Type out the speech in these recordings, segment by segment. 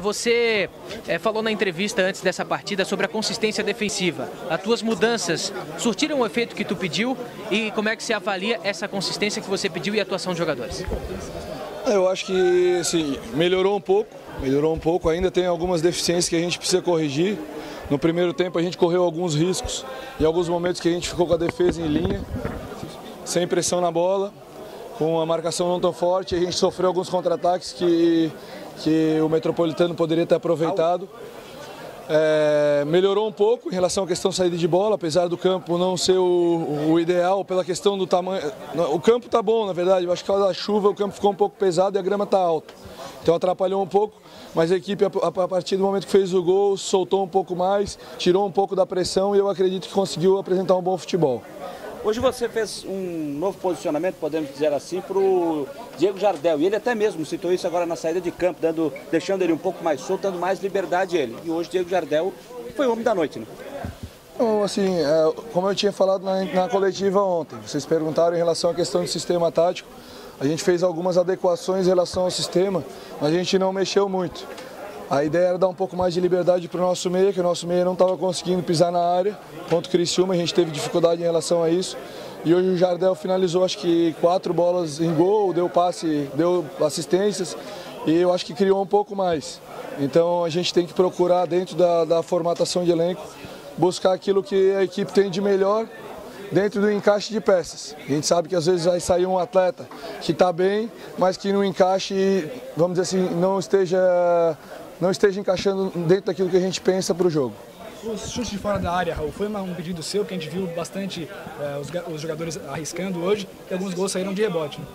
Você falou na entrevista antes dessa partida sobre a consistência defensiva. As tuas mudanças surtiram o efeito que tu pediu e como é que você avalia essa consistência que você pediu e a atuação dos jogadores? Eu acho que assim, melhorou um pouco, ainda tem algumas deficiências que a gente precisa corrigir. No primeiro tempo a gente correu alguns riscos e alguns momentos que a gente ficou com a defesa em linha, sem pressão na bola, com a marcação não tão forte, a gente sofreu alguns contra-ataques que o Metropolitano poderia ter aproveitado. Melhorou um pouco em relação à questão de saída de bola, apesar do campo não ser o ideal, pela questão do tamanho. O campo está bom, na verdade, eu acho que por causa da chuva o campo ficou um pouco pesado e a grama está alta. Então atrapalhou um pouco, mas a equipe, a partir do momento que fez o gol, soltou um pouco mais, tirou um pouco da pressão e eu acredito que conseguiu apresentar um bom futebol. Hoje você fez um novo posicionamento, podemos dizer assim, para o Diego Jardel. E ele até mesmo citou isso agora na saída de campo, deixando ele um pouco mais solto, dando mais liberdade a ele. E hoje o Diego Jardel foi o homem da noite, né? Bom, assim, como eu tinha falado na coletiva ontem, vocês perguntaram em relação à questão do sistema tático. A gente fez algumas adequações em relação ao sistema, mas a gente não mexeu muito. A ideia era dar um pouco mais de liberdade para o nosso meia, que o nosso meia não estava conseguindo pisar na área. Contra o Criciúma, a gente teve dificuldade em relação a isso. E hoje o Jardel finalizou, acho que 4 bolas em gol, deu passe, deu assistências. E eu acho que criou um pouco mais. Então a gente tem que procurar, dentro da formatação de elenco, buscar aquilo que a equipe tem de melhor dentro do encaixe de peças. A gente sabe que às vezes vai sair um atleta que está bem, mas que no encaixe, vamos dizer assim, não esteja encaixando dentro daquilo que a gente pensa para o jogo. Os chutes de fora da área, Raul, foi um pedido seu que a gente viu bastante os jogadores arriscando hoje e alguns gols saíram de rebote. Né?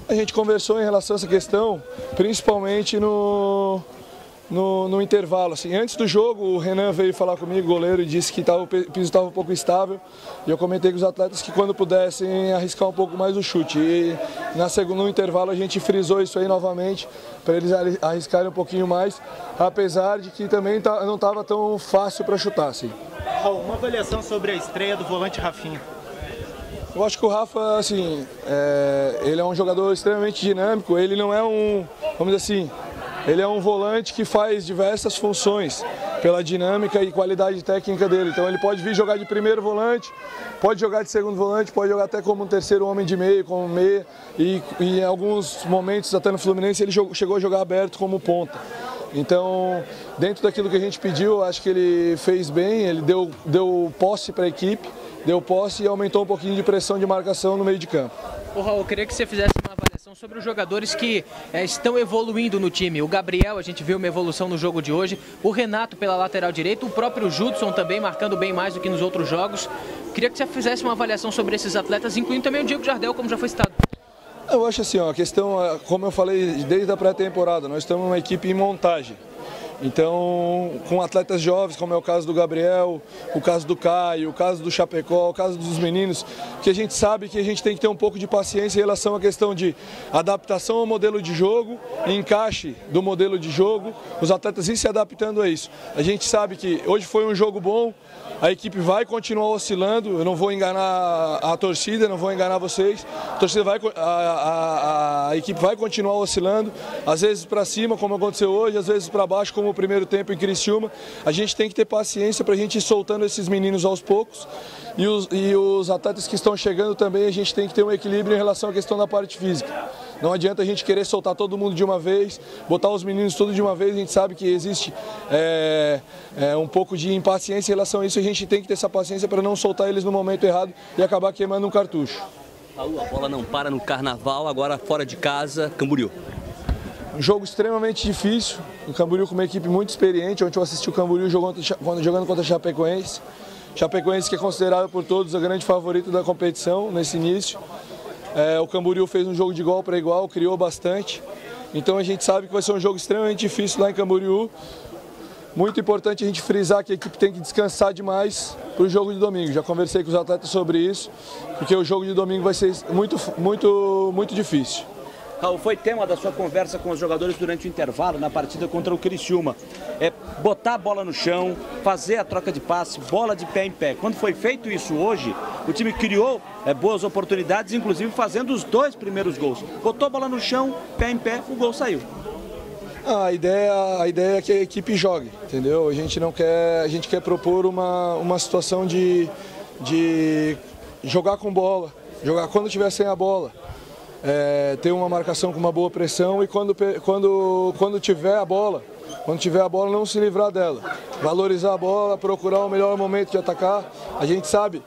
A gente conversou em relação a essa questão, principalmente no intervalo. Assim, antes do jogo, o Renan veio falar comigo, goleiro, e disse que o piso estava um pouco instável. E eu comentei com os atletas que quando pudessem arriscar um pouco mais o chute. E no intervalo a gente frisou isso aí novamente, para eles arriscarem um pouquinho mais, apesar de que também não estava tão fácil para chutar. Assim. Uma avaliação sobre a estreia do volante Rafinha. Eu acho que o Rafa, assim, ele é um jogador extremamente dinâmico, ele não é vamos dizer assim, ele é um volante que faz diversas funções pela dinâmica e qualidade técnica dele. Então ele pode vir jogar de primeiro volante, pode jogar de segundo volante, pode jogar até como um terceiro homem de meio, como meia. E em alguns momentos, até no Fluminense, ele chegou a jogar aberto como ponta. Então, dentro daquilo que a gente pediu, acho que ele fez bem, ele deu posse para a equipe, deu posse e aumentou um pouquinho de pressão de marcação no meio de campo. Raul, eu queria que você fizesse uma avaliação sobre os jogadores que estão evoluindo no time. O Gabriel, a gente viu uma evolução no jogo de hoje. O Renato pela lateral direita. O próprio Judson também marcando bem mais do que nos outros jogos. Queria que você fizesse uma avaliação sobre esses atletas, incluindo também o Diego Jardel, como já foi citado. Eu acho assim, a questão, como eu falei desde a pré-temporada, nós estamos numa equipe em montagem. Então, com atletas jovens, como é o caso do Gabriel, o caso do Caio, o caso do Chapecó, o caso dos meninos, que a gente sabe que a gente tem que ter um pouco de paciência em relação à questão de adaptação ao modelo de jogo, encaixe do modelo de jogo, os atletas irem se adaptando a isso. A gente sabe que hoje foi um jogo bom, a equipe vai continuar oscilando, eu não vou enganar a torcida, não vou enganar vocês, a equipe vai continuar oscilando, às vezes para cima, como aconteceu hoje, às vezes para baixo, como o primeiro tempo em Criciúma. A gente tem que ter paciência para a gente ir soltando esses meninos aos poucos e os atletas que estão chegando também, a gente tem que ter um equilíbrio em relação à questão da parte física. Não adianta a gente querer soltar todo mundo de uma vez, botar os meninos todos de uma vez, a gente sabe que existe um pouco de impaciência em relação a isso, a gente tem que ter essa paciência para não soltar eles no momento errado e acabar queimando um cartucho. Raul, a bola não para no Carnaval, agora fora de casa, Camboriú. Um jogo extremamente difícil, o Camboriú com uma equipe muito experiente, ontem eu assisti o Camboriú jogando contra a Chapecoense. Chapecoense que é considerado por todos a grande favorita da competição nesse início. O Camboriú fez um jogo de igual para igual, criou bastante. Então a gente sabe que vai ser um jogo extremamente difícil lá em Camboriú. Muito importante a gente frisar que a equipe tem que descansar demais para o jogo de domingo. Já conversei com os atletas sobre isso, porque o jogo de domingo vai ser muito difícil. Raul, foi tema da sua conversa com os jogadores durante o intervalo na partida contra o Criciúma. Botar a bola no chão, fazer a troca de passe, bola de pé em pé. Quando foi feito isso hoje, o time criou boas oportunidades, inclusive fazendo os 2 primeiros gols. Botou a bola no chão, pé em pé, o gol saiu. A ideia é que a equipe jogue, entendeu? A gente quer propor uma situação de jogar com bola, jogar quando tiver sem a bola, ter uma marcação com uma boa pressão e quando tiver a bola, não se livrar dela, valorizar a bola, procurar o melhor momento de atacar. A gente sabe,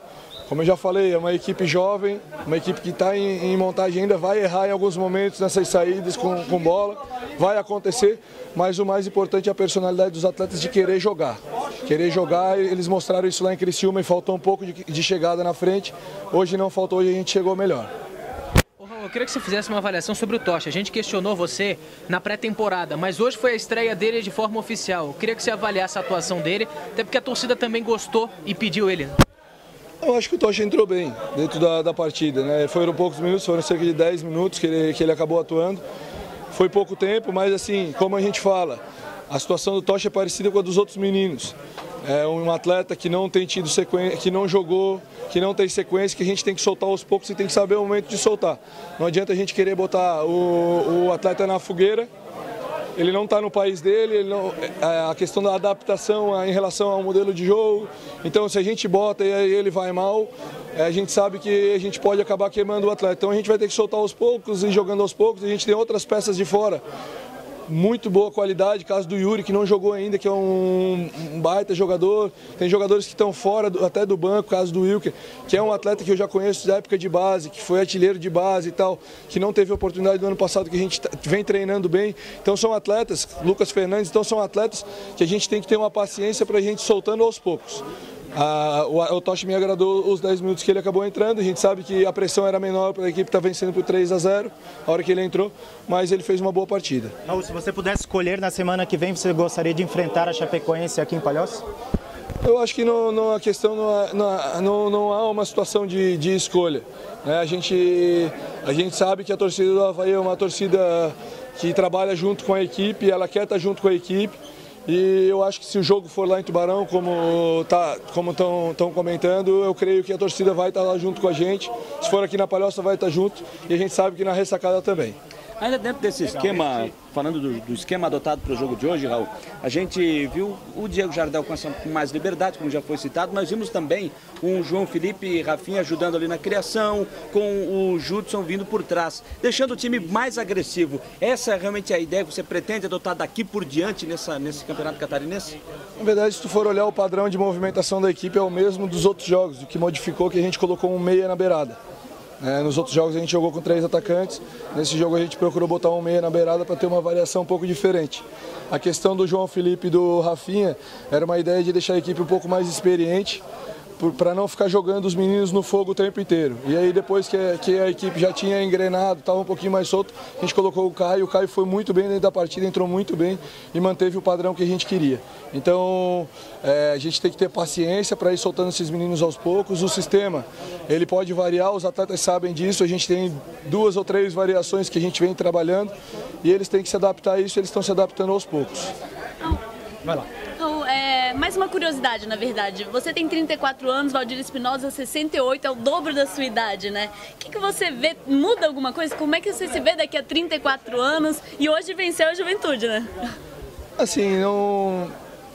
como eu já falei, é uma equipe jovem, uma equipe que está em montagem ainda, vai errar em alguns momentos nessas saídas com bola, vai acontecer, mas o mais importante é a personalidade dos atletas de querer jogar. Querer jogar, eles mostraram isso lá em Criciúma e faltou um pouco de chegada na frente, hoje não faltou, hoje a gente chegou melhor. Eu queria que você fizesse uma avaliação sobre o Tocha. A gente questionou você na pré-temporada, mas hoje foi a estreia dele de forma oficial. Eu queria que você avaliasse a atuação dele, até porque a torcida também gostou e pediu ele. Eu acho que o Tocha entrou bem dentro da partida, né? Foram poucos minutos, foram cerca de 10 minutos que ele acabou atuando. Foi pouco tempo, mas assim, como a gente fala, a situação do Tocha é parecida com a dos outros meninos. É um atleta que não tem tido sequência, que não jogou, que não tem sequência, que a gente tem que soltar aos poucos e tem que saber o momento de soltar. Não adianta a gente querer botar o atleta na fogueira. Ele não está no país dele, a questão da adaptação em relação ao modelo de jogo. Então, se a gente bota e aí ele vai mal, a gente sabe que a gente pode acabar queimando o atleta. Então, a gente vai ter que soltar aos poucos e jogando aos poucos. A gente tem outras peças de fora, muito boa qualidade, caso do Yuri, que não jogou ainda, que é um baita jogador. Tem jogadores que estão fora até do banco, caso do Wilker, que é um atleta que eu já conheço da época de base, que foi artilheiro de base e tal, que não teve oportunidade do ano passado, que a gente vem treinando bem. Então são atletas, Lucas Fernandes, então são atletas que a gente tem que ter uma paciência para a gente soltando aos poucos. O Tocha me agradou os 10 minutos que ele acabou entrando, a gente sabe que a pressão era menor para a equipe estar vencendo por 3-0, a hora que ele entrou, mas ele fez uma boa partida. Raul, se você pudesse escolher na semana que vem, você gostaria de enfrentar a Chapecoense aqui em Palhoça? Eu acho que a questão não há uma situação de escolha, né? A gente sabe que a torcida do Avaí é uma torcida que trabalha junto com a equipe, ela quer estar junto com a equipe. E eu acho que se o jogo for lá em Tubarão, como estão comentando, eu creio que a torcida vai estar lá junto com a gente. Se for aqui na Palhoça, vai estar junto. E a gente sabe que na ressacada também. Ainda dentro desse esquema, falando do esquema adotado para o jogo de hoje, Raul, a gente viu o Diego Jardel com mais liberdade, como já foi citado, mas vimos também um João Felipe e Rafinha ajudando ali na criação, com o Judson vindo por trás, deixando o time mais agressivo. Essa é realmente a ideia que você pretende adotar daqui por diante nesse campeonato catarinense? Na verdade, se tu for olhar o padrão de movimentação da equipe, é o mesmo dos outros jogos, o que modificou que a gente colocou um meia na beirada. Nos outros jogos a gente jogou com 3 atacantes, nesse jogo a gente procurou botar um meia na beirada para ter uma variação um pouco diferente. A questão do João Felipe e do Rafinha era uma ideia de deixar a equipe um pouco mais experiente, para não ficar jogando os meninos no fogo o tempo inteiro. E aí depois que a equipe já tinha engrenado, estava um pouquinho mais solto, a gente colocou o Caio foi muito bem dentro da partida, entrou muito bem e manteve o padrão que a gente queria. Então a gente tem que ter paciência para ir soltando esses meninos aos poucos. O sistema, ele pode variar, os atletas sabem disso, a gente tem 2 ou 3 variações que a gente vem trabalhando e eles têm que se adaptar a isso, eles estão se adaptando aos poucos. Vai lá. Então, mais uma curiosidade, na verdade. Você tem 34 anos, Valdir Espinosa 68, é o dobro da sua idade, né? O que você vê? Muda alguma coisa? Como é que você se vê daqui a 34 anos e hoje venceu a Juventude, né? Assim,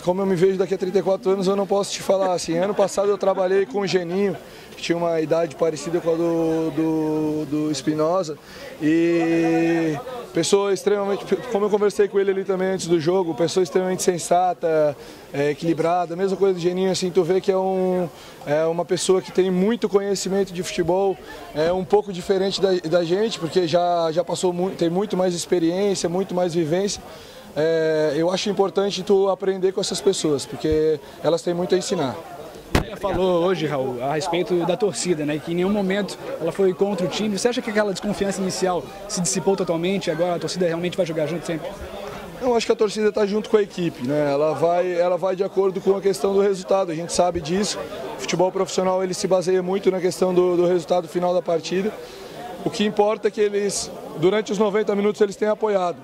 como eu me vejo daqui a 34 anos, eu não posso te falar. Assim, ano passado eu trabalhei com o Geninho, que tinha uma idade parecida com a do Espinosa, e pessoa extremamente, como eu conversei com ele ali também antes do jogo, pessoa extremamente sensata, equilibrada, mesma coisa do Geninho, assim, tu vê que é uma pessoa que tem muito conhecimento de futebol, é um pouco diferente da gente, porque já passou tem muito mais experiência, muito mais vivência. Eu acho importante tu aprender com essas pessoas, porque elas têm muito a ensinar. Você falou hoje, Raul, a respeito da torcida, né? Que em nenhum momento ela foi contra o time. Você acha que aquela desconfiança inicial se dissipou totalmente e agora a torcida realmente vai jogar junto sempre? Eu acho que a torcida está junto com a equipe, né? Ela vai de acordo com a questão do resultado, a gente sabe disso. O futebol profissional ele se baseia muito na questão do resultado final da partida. O que importa é que eles, durante os 90 minutos, eles têm apoiado.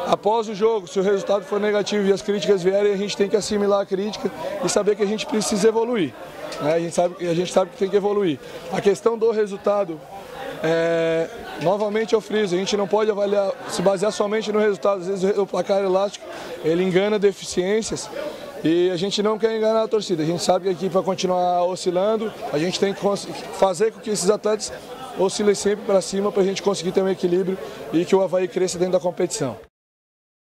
Após o jogo, se o resultado for negativo e as críticas vierem, a gente tem que assimilar a crítica e saber que a gente precisa evoluir. Né? A gente sabe que tem que evoluir. A questão do resultado Novamente eu friso, a gente não pode avaliar, se basear somente no resultado. Às vezes o placar elástico, ele engana deficiências e a gente não quer enganar a torcida. A gente sabe que a equipe vai continuar oscilando, a gente tem que fazer com que esses atletas oscilem sempre para cima para a gente conseguir ter um equilíbrio e que o Avaí cresça dentro da competição.